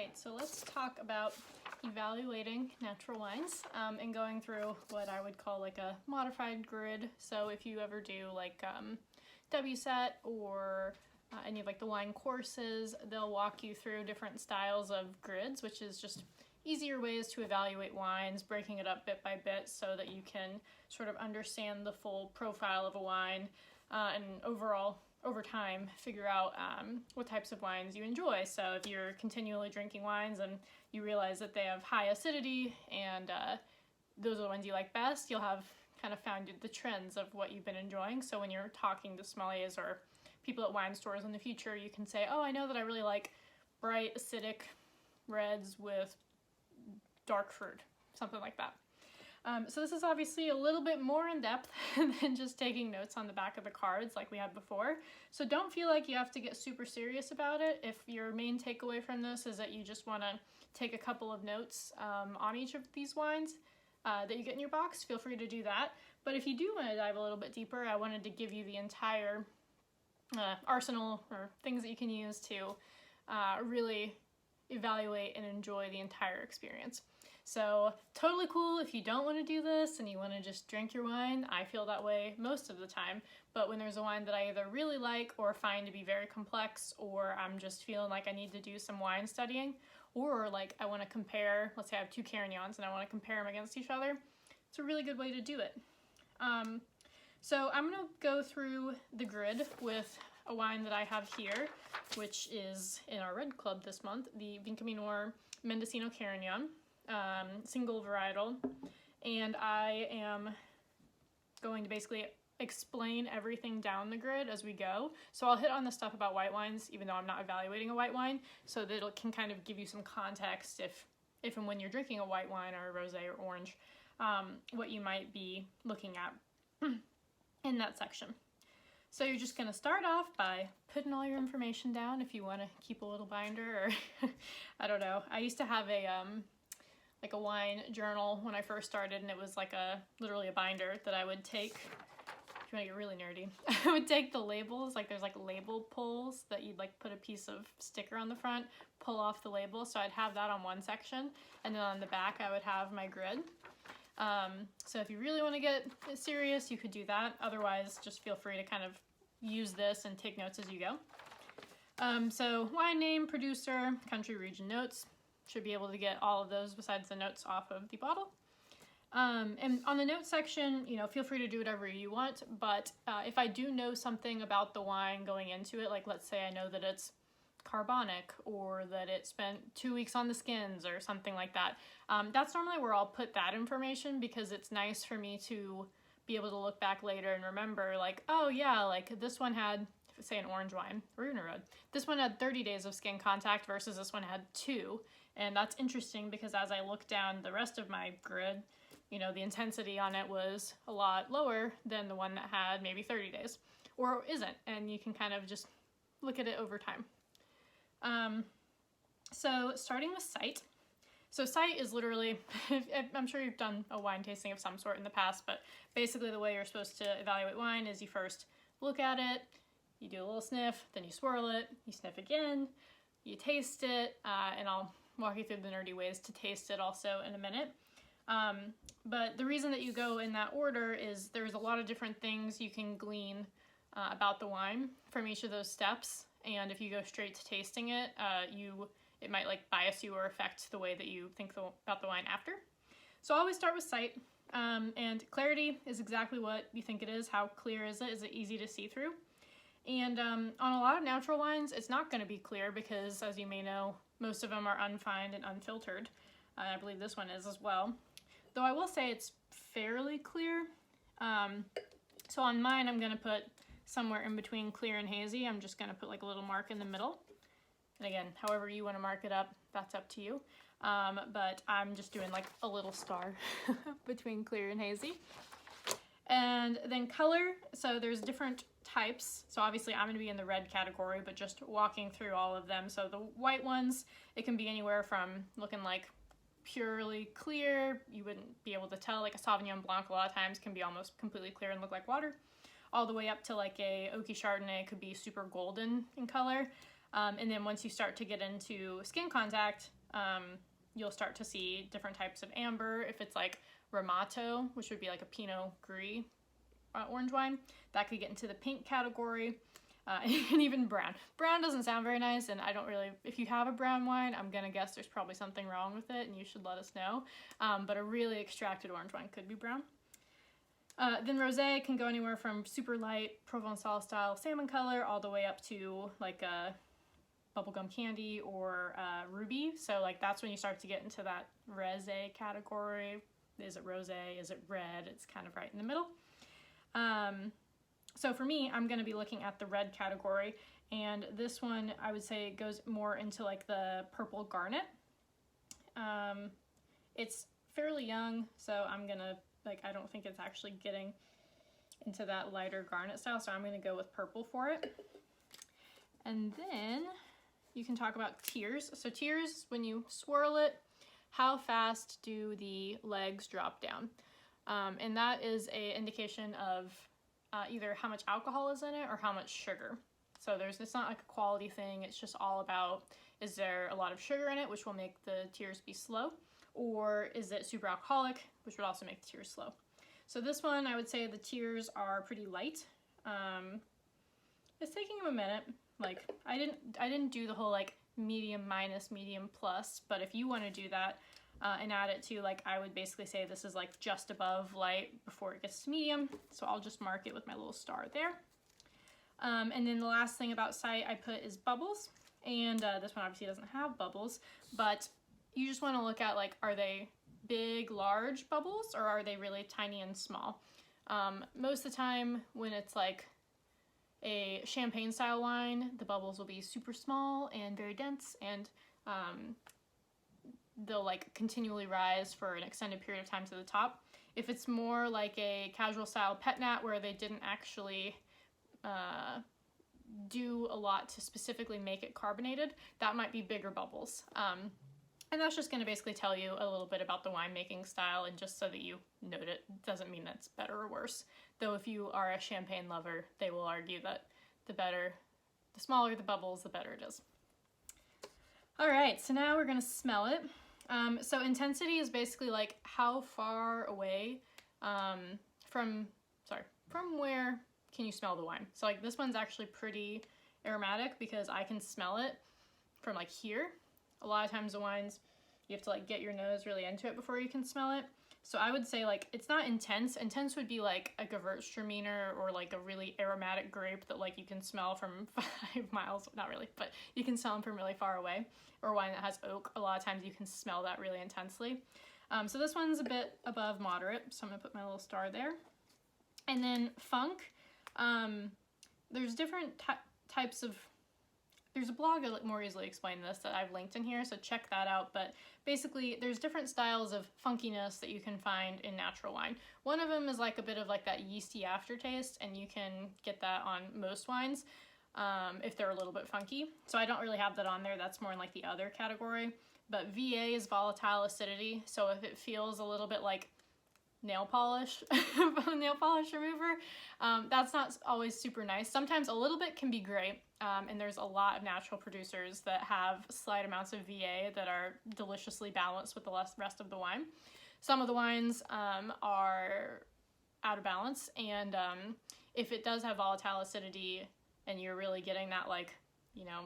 right, so let's talk about evaluating natural wines and going through what I would call like a modified grid. So if you ever do like WSET or any of like the wine courses, they'll walk you through different styles of grids, which is just easier ways to evaluate wines, breaking it up bit by bit so that you can sort of understand the full profile of a wine and overall, over time, figure out what types of wines you enjoy. So if you're continually drinking wines and you realize that they have high acidity and those are the ones you like best, you'll have kind of found the trends of what you've been enjoying. So when you're talking to sommeliers or people at wine stores in the future, you can say, oh, I know that I really like bright, acidic reds with dark fruit, something like that. So this is obviously a little bit more in depth than just taking notes on the back of the cards like we had before. So don't feel like you have to get super serious about it. If your main takeaway from this is that you just want to take a couple of notes on each of these wines that you get in your box, feel free to do that. But if you do want to dive a little bit deeper, I wanted to give you the entire arsenal or things that you can use to really evaluate and enjoy the entire experience. So totally cool if you don't want to do this and you want to just drink your wine. I feel that way most of the time, but when there's a wine that I either really like or find to be very complex, or I'm just feeling like I need to do some wine studying, or like I want to compare, let's say I have two Carignans and I want to compare them against each other, it's a really good way to do it. So I'm going to go through the grid with a wine that I have here, which is in our red club this month, the Vincaminoir Mendocino Carignan. Single varietal, and I am going to basically explain everything down the grid as we go. So I'll hit on the stuff about white wines, even though I'm not evaluating a white wine, so that it can kind of give you some context if and when you're drinking a white wine or a rosé or orange, what you might be looking at in that section. So you're just going to start off by putting all your information down if you want to keep a little binder, or I don't know. I used to have a wine journal when I first started, and it was like literally a binder that I would take. If you want to get really nerdy, I would take the labels, like there's like label pulls that you'd like put a piece of sticker on the front, pull off the label. So I'd have that on one section, and then on the back I would have my grid. So if you really want to get serious, you could do that. Otherwise, just feel free to kind of use this and take notes as you go. So wine name, producer, country, region, notes. Should be able to get all of those besides the notes off of the bottle. And on the notes section, feel free to do whatever you want, but if I do know something about the wine going into it, like let's say I know that it's carbonic or that it spent 2 weeks on the skins or something like that, that's normally where I'll put that information, because it's nice for me to be able to look back later and remember like, oh yeah, like this one had, say an orange wine or even a red, this one had 30 days of skin contact versus this one had 2. And that's interesting because as I look down the rest of my grid, the intensity on it was a lot lower than the one that had maybe 30 days or isn't. And you can kind of just look at it over time. So starting with sight. So sight is literally, I'm sure you've done a wine tasting of some sort in the past, but basically the way you're supposed to evaluate wine is you first look at it, you do a little sniff, then you swirl it, you sniff again, you taste it, and I'll walk you through the nerdy ways to taste it also in a minute. But the reason that you go in that order is there's a lot of different things you can glean about the wine from each of those steps. And if you go straight to tasting it, it might like bias you or affect the way that you think about the wine after. So I always start with sight. And clarity is exactly what you think it is. How clear is it? Is it easy to see through? And on a lot of natural wines, it's not going to be clear because, as you may know, most of them are unfined and unfiltered. I believe this one is as well. Though I will say it's fairly clear. So on mine, I'm going to put somewhere in between clear and hazy. I'm just going to put like a little mark in the middle. And again, however you want to mark it up, that's up to you. But I'm just doing like a little star between clear and hazy. And then color, so there's different types. So obviously I'm going to be in the red category, but just walking through all of them. So the white ones, it can be anywhere from looking like purely clear, you wouldn't be able to tell, like a Sauvignon Blanc a lot of times can be almost completely clear and look like water, all the way up to like a oaky Chardonnay could be super golden in color. And then once you start to get into skin contact, you'll start to see different types of amber. If it's like Ramato, which would be like a Pinot Gris orange wine, that could get into the pink category. And even brown. Brown doesn't sound very nice, and I don't really, if you have a brown wine, I'm gonna guess there's probably something wrong with it, and you should let us know. But a really extracted orange wine could be brown. Then rosé can go anywhere from super light Provençal style salmon color all the way up to like a bubblegum candy or ruby. So like that's when you start to get into that rosé category. Is it rosé? Is it red? It's kind of right in the middle. So for me, I'm going to be looking at the red category, and this one I would say goes more into like the purple garnet. It's fairly young, so I'm going to, like, I don't think it's actually getting into that lighter garnet style, so I'm going to go with purple for it. And then you can talk about tears. So tears, when you swirl it, how fast do the legs drop down? And that is an indication of either how much alcohol is in it or how much sugar. So it's not like a quality thing, it's just all about, is there a lot of sugar in it, which will make the tears be slow, or is it super alcoholic, which would also make the tears slow. So this one, I would say the tears are pretty light. It's taking them a minute. Like, I didn't do the whole like medium minus, medium plus, but if you want to do that, and add it to, like, I would basically say this is like just above light before it gets to medium. So I'll just mark it with my little star there. And then the last thing about sight I put is bubbles. And this one obviously doesn't have bubbles, but you just want to look at, like, are they big, large bubbles, or are they really tiny and small? Most of the time when it's like a champagne style wine, the bubbles will be super small and very dense, and they'll like continually rise for an extended period of time to the top. If it's more like a casual style pet nat where they didn't actually do a lot to specifically make it carbonated, that might be bigger bubbles. And that's just going to basically tell you a little bit about the winemaking style, and just so that you note it, doesn't mean that's better or worse. Though if you are a champagne lover, they will argue that the smaller the bubbles, the better it is. All right, so now we're going to smell it. So intensity is basically like how far away from where can you smell the wine. So like this one's actually pretty aromatic because I can smell it from like here. A lot of times the wines, you have to like get your nose really into it before you can smell it. So I would say like it's not intense. Intense would be like a Gewürztraminer or like a really aromatic grape that like you can smell from 5 miles. Not really, but you can smell them from really far away. Or wine that has oak. A lot of times you can smell that really intensely. So this one's a bit above moderate, so I'm gonna put my little star there. And then funk. There's different types of. There's a blog that more easily explain this that I've linked in here, so check that out. But basically, there's different styles of funkiness that you can find in natural wine. One of them is like a bit of like that yeasty aftertaste, and you can get that on most wines if they're a little bit funky. So I don't really have that on there. That's more in like the other category. But VA is volatile acidity, so if it feels a little bit like nail polish remover, that's not always super nice. Sometimes a little bit can be great, and there's a lot of natural producers that have slight amounts of VA that are deliciously balanced with the rest of the wine. Some of the wines are out of balance, and if it does have volatile acidity and you're really getting that, like, you know,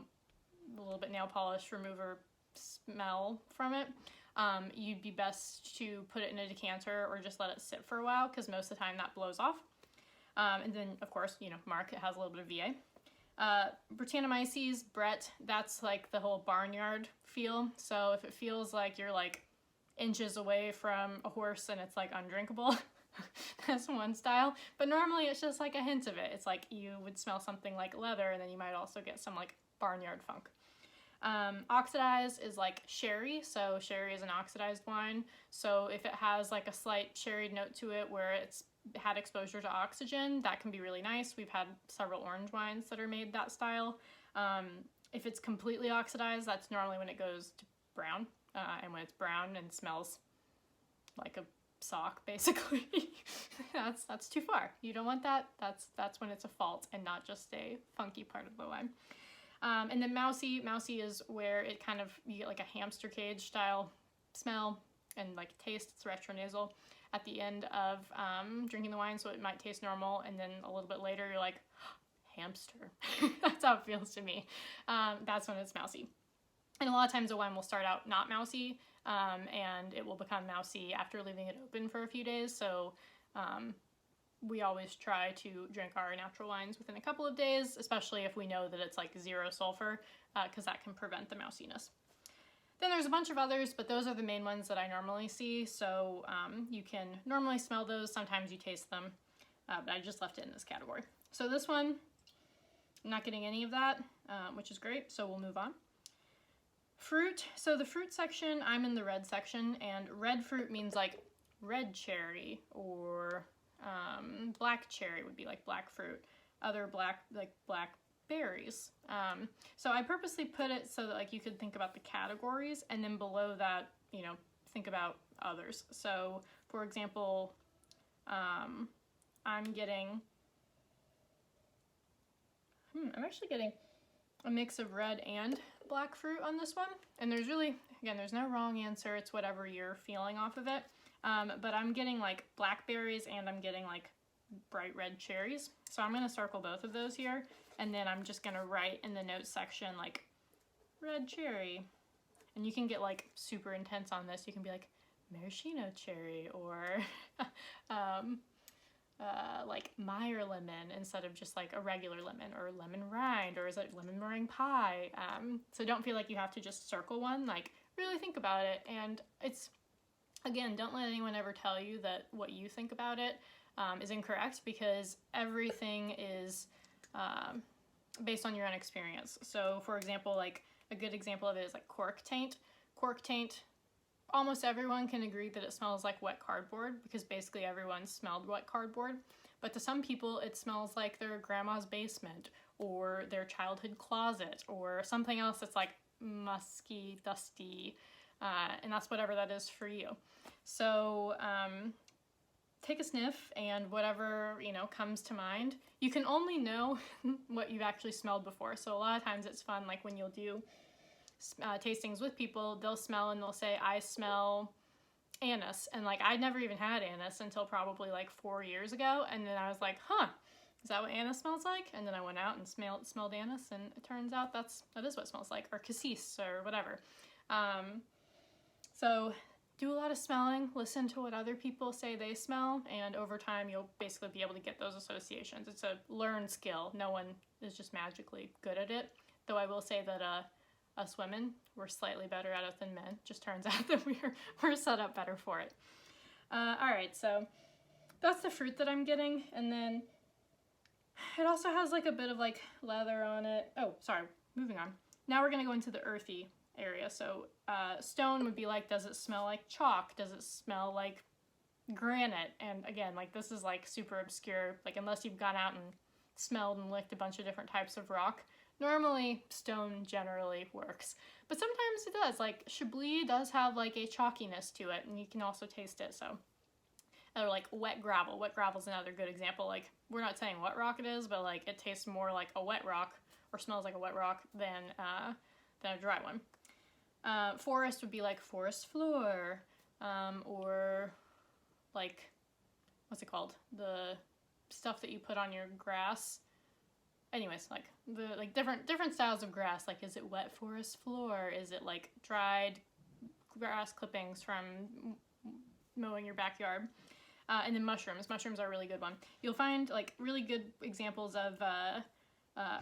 a little bit nail polish remover smell from it, you'd be best to put it in a decanter or just let it sit for a while, because most of the time that blows off. And then, of course, you know, mark, it has a little bit of VA. Brettanomyces, Brett, that's like the whole barnyard feel. So if it feels like you're like inches away from a horse and it's like undrinkable, that's one style. But normally it's just like a hint of it. It's like you would smell something like leather, and then you might also get some like barnyard funk. Oxidized is like sherry, so sherry is an oxidized wine. So if it has like a slight sherry note to it where it's had exposure to oxygen, that can be really nice. We've had several orange wines that are made that style. If it's completely oxidized, that's normally when it goes to brown, and when it's brown and smells like a sock, basically, that's too far. You don't want that. That's when it's a fault and not just a funky part of the wine. And then mousy is where it kind of, you get like a hamster cage style smell and like taste. It's retronasal at the end of drinking the wine, so it might taste normal, and then a little bit later you're like, hamster. That's how it feels to me. That's when it's mousy. And a lot of times a wine will start out not mousy, and it will become mousy after leaving it open for a few days. So we always try to drink our natural wines within a couple of days, especially if we know that it's like 0 sulfur, because that can prevent the mousiness. Then there's a bunch of others, but those are the main ones that I normally see. So you can normally smell those. Sometimes you taste them, but I just left it in this category. So this one, I'm not getting any of that, which is great. So we'll move on. Fruit. So the fruit section, I'm in the red section, and red fruit means like red cherry, or black cherry would be like black fruit. Other black, like black berries. So I purposely put it so that like you could think about the categories, and then below that, you know, think about others. So for example, I'm actually getting a mix of red and black fruit on this one. And there's really, again, there's no wrong answer. It's whatever you're feeling off of it. But I'm getting like blackberries, and I'm getting like bright red cherries. So I'm going to circle both of those here. And then I'm just going to write in the notes section like red cherry. And you can get like super intense on this. You can be like maraschino cherry, or like Meyer lemon instead of just like a regular lemon, or lemon rind, or is it lemon meringue pie? So don't feel like you have to just circle one. Like really think about it. And it's, again, don't let anyone ever tell you that what you think about it is incorrect, because everything is based on your own experience. So for example, like a good example of it is like Cork Taint. Cork Taint, almost everyone can agree that it smells like wet cardboard, because basically everyone smelled wet cardboard. But to some people it smells like their grandma's basement, or their childhood closet, or something else that's like musky, dusty, and that's whatever that is for you. So take a sniff, and whatever, you know, comes to mind. You can only know what you've actually smelled before. So a lot of times it's fun, like when you'll do tastings with people, they'll smell and they'll say, I smell anise. And like, I'd never even had anise until probably like 4 years ago. And then I was like, huh, is that what anise smells like? And then I went out and smelled anise, and it turns out that is what it smells like, or cassis, or whatever. So do a lot of smelling, listen to what other people say they smell, and over time you'll basically be able to get those associations. It's a learned skill. No one is just magically good at it. Though I will say that us women, we're slightly better at it than men. Just turns out that we're set up better for it. Alright, so that's the fruit that I'm getting, and then it also has like a bit of like leather on it. Oh, sorry, moving on. Now we're gonna go into the earthy area. So stone would be like, does it smell like chalk? Does it smell like granite? And again, like this is like super obscure, like unless you've gone out and smelled and licked a bunch of different types of rock, normally stone generally works. But sometimes it does, like Chablis does have like a chalkiness to it, and you can also taste it. So, or like wet gravel. Wet gravel is another good example. Like we're not saying what rock it is, but like it tastes more like a wet rock, or smells like a wet rock, than a dry one. Forest would be like forest floor, or like, what's it called? The stuff that you put on your grass. Anyways, like the different styles of grass. Like, is it wet forest floor? Is it like dried grass clippings from mowing your backyard? And then mushrooms. Mushrooms are a really good one. You'll find like really good examples of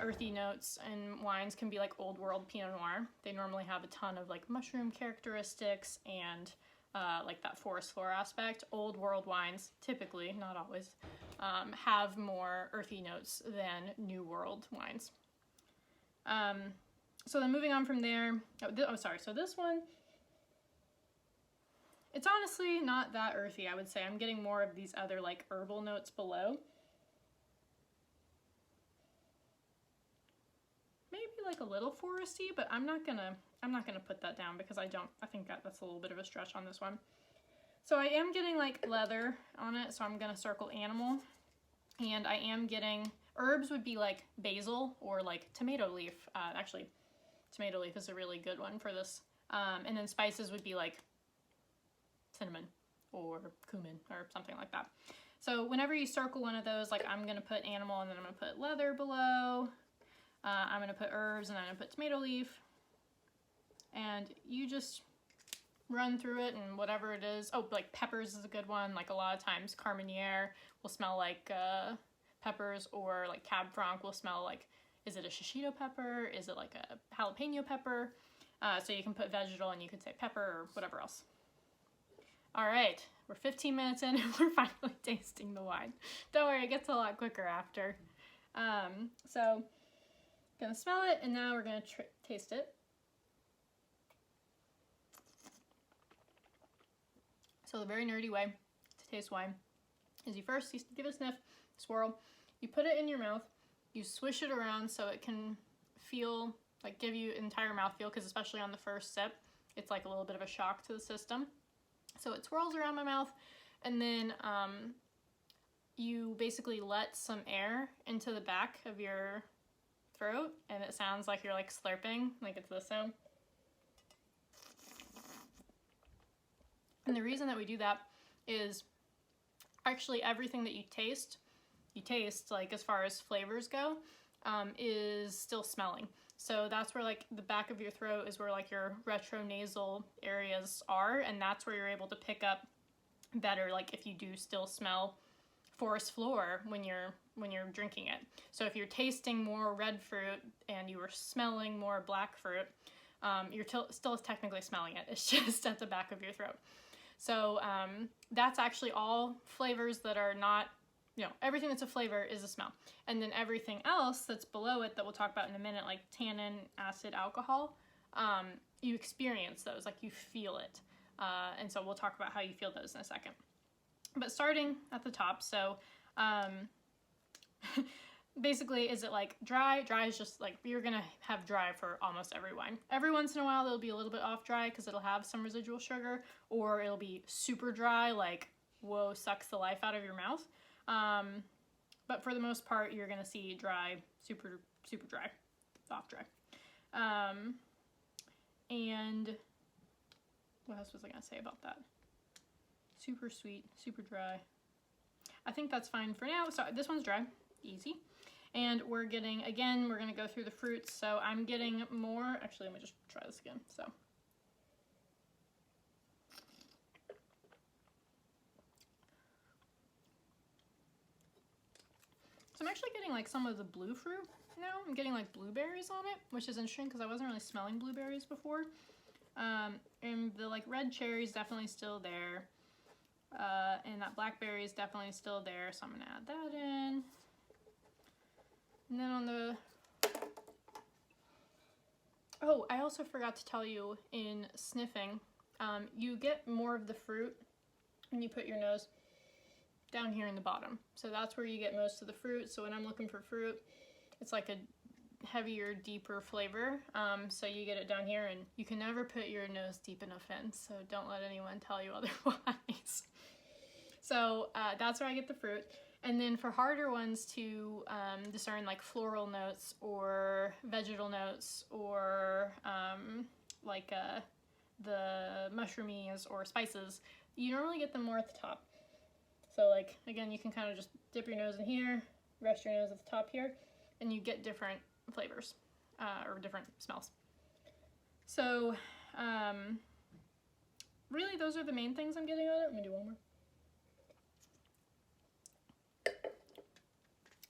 earthy notes in wines can be like Old World Pinot Noir. They normally have a ton of like mushroom characteristics and like that forest floor aspect. Old World wines, typically, not always, have more earthy notes than New World wines. So then moving on from there, so this one, it's honestly not that earthy, I would say. I'm getting more of these other like herbal notes below. Maybe like a little foresty, but I'm not gonna put that down, because I think that's a little bit of a stretch on this one. So I am getting like leather on it, so I'm gonna circle animal, and I am getting Herbs would be like basil or like tomato leaf. Actually, tomato leaf is a really good one for this. And then spices would be like cinnamon or cumin or something like that. So whenever you circle one of those, like I'm gonna put animal and then I'm gonna put leather below. I'm gonna put herbs and then I'm gonna put tomato leaf. And you just run through it and whatever it is. Oh, like peppers is a good one. Like a lot of times Carmenere will smell like peppers, or like Cab Franc will smell like, is it a shishito pepper? Is it like a jalapeno pepper? So you can put vegetal and you could say pepper or whatever else. All right, we're 15 minutes in and we're finally tasting the wine. Don't worry, it gets a lot quicker after. So gonna smell it and now we're gonna taste it. So the very nerdy way to taste wine is you first give it a sniff, swirl, you put it in your mouth, you swish it around so it can feel, like give you entire mouthfeel, because especially on the first sip, it's like a little bit of a shock to the system. So it swirls around my mouth, and then you basically let some air into the back of your throat, and it sounds like you're like slurping, like it's this sound. And the reason that we do that is actually everything that you taste like as far as flavors go, is still smelling. So that's where like the back of your throat is where like your retronasal areas are, and that's where you're able to pick up better, like if you do still smell forest floor when you're drinking it. So if you're tasting more red fruit and you were smelling more black fruit, you're still technically smelling it. It's just at the back of your throat. So that's actually all flavors that are not, you know, everything that's a flavor is a smell. And then everything else that's below it that we'll talk about in a minute, like tannin, acid, alcohol, you experience those, like you feel it. And so we'll talk about how you feel those in a second. But starting at the top, so basically, is it like dry? Dry is just like, you're gonna have dry for almost every wine. Every once in a while, it'll be a little bit off dry because it'll have some residual sugar, or it'll be super dry, like, whoa, sucks the life out of your mouth. But for the most part, you're gonna see dry, super dry, off dry. And what else was I gonna say about that? Super sweet, super dry. I think that's fine for now. So this one's dry, easy. And we're getting, again, we're gonna go through the fruits. So I'm getting more, actually, let me just try this again. So I'm actually getting like some of the blue fruit now. I'm getting like blueberries on it, which is interesting because I wasn't really smelling blueberries before. And the like red cherry is definitely still there. And that blackberry is definitely still there, so I'm gonna add that in. And then on the, oh, I also forgot to tell you, in sniffing, you get more of the fruit when you put your nose down here in the bottom. So that's where you get most of the fruit. So when I'm looking for fruit, it's like a heavier, deeper flavor. So you get it down here, and you can never put your nose deep enough in, so don't let anyone tell you otherwise. So that's where I get the fruit. And then for harder ones to discern, like floral notes or vegetal notes, or like the mushroomies or spices, you normally get them more at the top. So like, again, you can kind of just dip your nose in here, rest your nose at the top here, and you get different flavors or different smells. So really those are the main things I'm getting out of it. Let me do one more.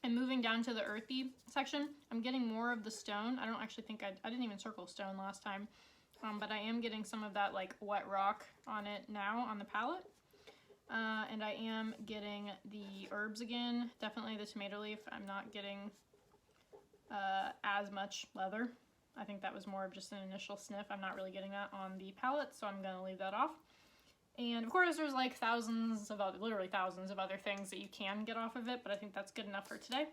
And moving down to the earthy section, I'm getting more of the stone. I don't actually think I didn't even circle stone last time, but I am getting some of that like wet rock on it now on the palate. And I am getting the herbs again, definitely the tomato leaf. I'm not getting as much leather. I think that was more of just an initial sniff. I'm not really getting that on the palate, so I'm gonna leave that off. And of course there's like literally thousands of other things that you can get off of it, but I think that's good enough for today.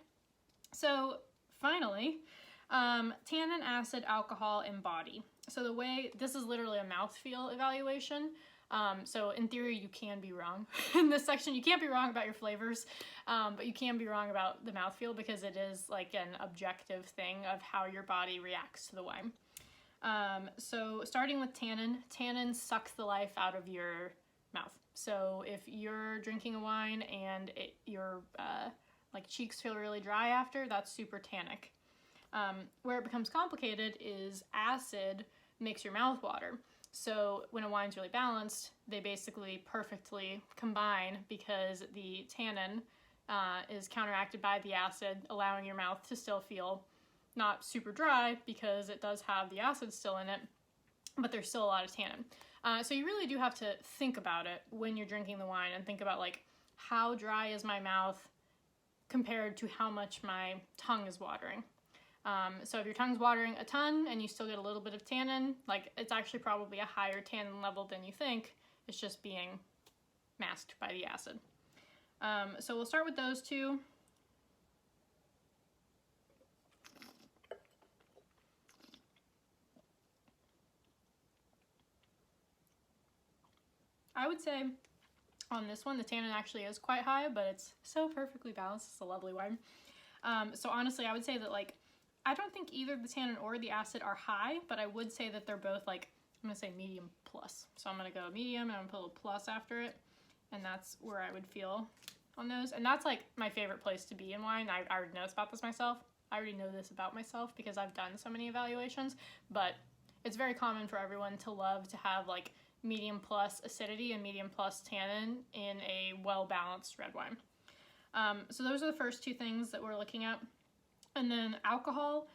So finally, tannin, acid, alcohol, and body. So the way, this is literally a mouthfeel evaluation. So in theory, you can be wrong. In this section, you can't be wrong about your flavors, but you can be wrong about the mouthfeel because it is like an objective thing of how your body reacts to the wine. So starting with tannin, tannin sucks the life out of your mouth. So if you're drinking a wine and your like cheeks feel really dry after, that's super tannic. Where it becomes complicated is acid makes your mouth water. So when a wine's really balanced, they basically perfectly combine because the tannin is counteracted by the acid, allowing your mouth to still feel not super dry because it does have the acid still in it, but there's still a lot of tannin. So you really do have to think about it when you're drinking the wine and think about like, how dry is my mouth compared to how much my tongue is watering. So if your tongue's watering a ton and you still get a little bit of tannin, like it's actually probably a higher tannin level than you think. It's just being masked by the acid. So we'll start with those two. I would say on this one, the tannin actually is quite high, but it's so perfectly balanced. It's a lovely wine. So honestly, I would say that like, I don't think either the tannin or the acid are high, but I would say that they're both like, I'm gonna say medium plus. So I'm gonna go medium and I'm gonna put a little plus after it. And that's where I would feel on those. And that's like my favorite place to be in wine. I already know about this myself. I already know this about myself because I've done so many evaluations, but it's very common for everyone to love to have like medium plus acidity and medium plus tannin in a well-balanced red wine. So those are the first two things that we're looking at. And then alcohol,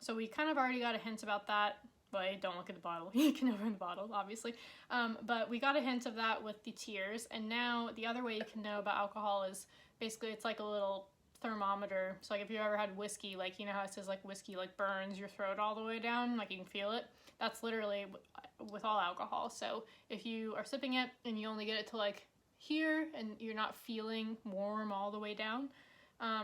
so we kind of already got a hint about that, but don't look at the bottle. You can open the bottle, obviously. But we got a hint of that with the tears, and now the other way you can know about alcohol is basically it's like a little thermometer. So like if you ever had whiskey, like you know how it says like whiskey like burns your throat all the way down, like you can feel it? That's literally with all alcohol. So if you are sipping it and you only get it to like here and you're not feeling warm all the way down,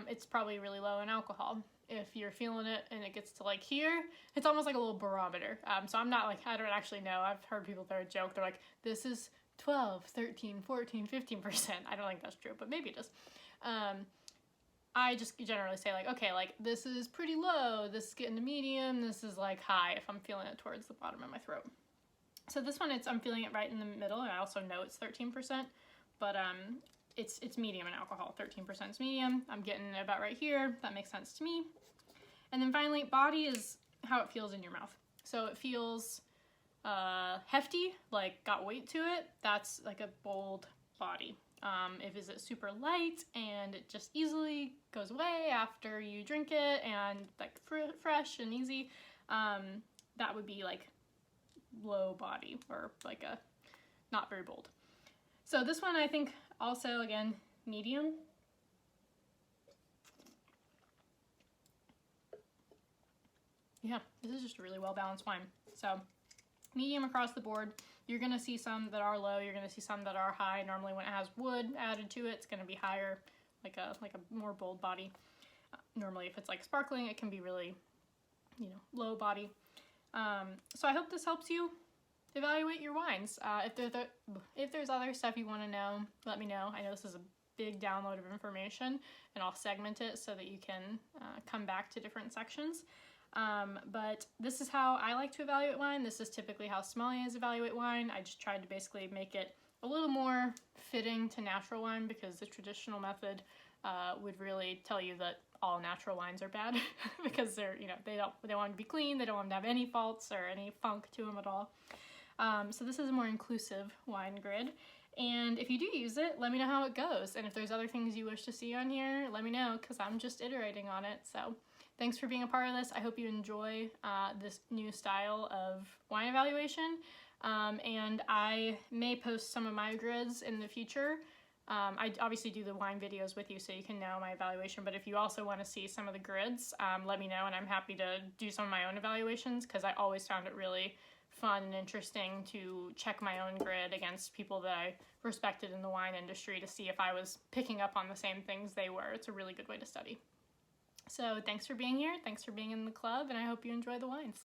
it's probably really low in alcohol. If you're feeling it and it gets to like here, it's almost like a little barometer. So I'm not like, I don't actually know. I've heard people throw a joke. They're like, this is 12, 13, 14, 15%. I don't think that's true, but maybe it is. I just generally say like, okay, like this is pretty low. This is getting to medium. This is like high if I'm feeling it towards the bottom of my throat. So this one, I'm feeling it right in the middle. And I also know it's 13%, but it's medium in alcohol. 13% is medium. I'm getting it about right here. That makes sense to me. And then finally, body is how it feels in your mouth. So it feels hefty, like got weight to it. That's like a bold body. If is it super light and it just easily goes away after you drink it and like fresh and easy, that would be like low body or like a not very bold. So this one I think also, again, medium. Yeah, this is just a really well-balanced wine. So medium across the board. You're gonna see some that are low, you're gonna see some that are high. Normally when it has wood added to it, it's gonna be higher, like a more bold body. Normally if it's like sparkling, it can be really, you know, low body. So I hope this helps you evaluate your wines. If there's other stuff you want to know, let me know. I know this is a big download of information, and I'll segment it so that you can come back to different sections. But this is how I like to evaluate wine. This is typically how sommeliers evaluate wine. I just tried to basically make it a little more fitting to natural wine because the traditional method would really tell you that all natural wines are bad because they're, you know, they want to be clean, they don't want to have any faults or any funk to them at all. So this is a more inclusive wine grid. And if you do use it, let me know how it goes. And if there's other things you wish to see on here, let me know because I'm just iterating on it. So thanks for being a part of this. I hope you enjoy this new style of wine evaluation. And I may post some of my grids in the future. I obviously do the wine videos with you so you can know my evaluation, but if you also want to see some of the grids, let me know and I'm happy to do some of my own evaluations because I always found it really fun and interesting to check my own grid against people that I respected in the wine industry to see if I was picking up on the same things they were. It's a really good way to study. So thanks for being here, thanks for being in the club, and I hope you enjoy the wines.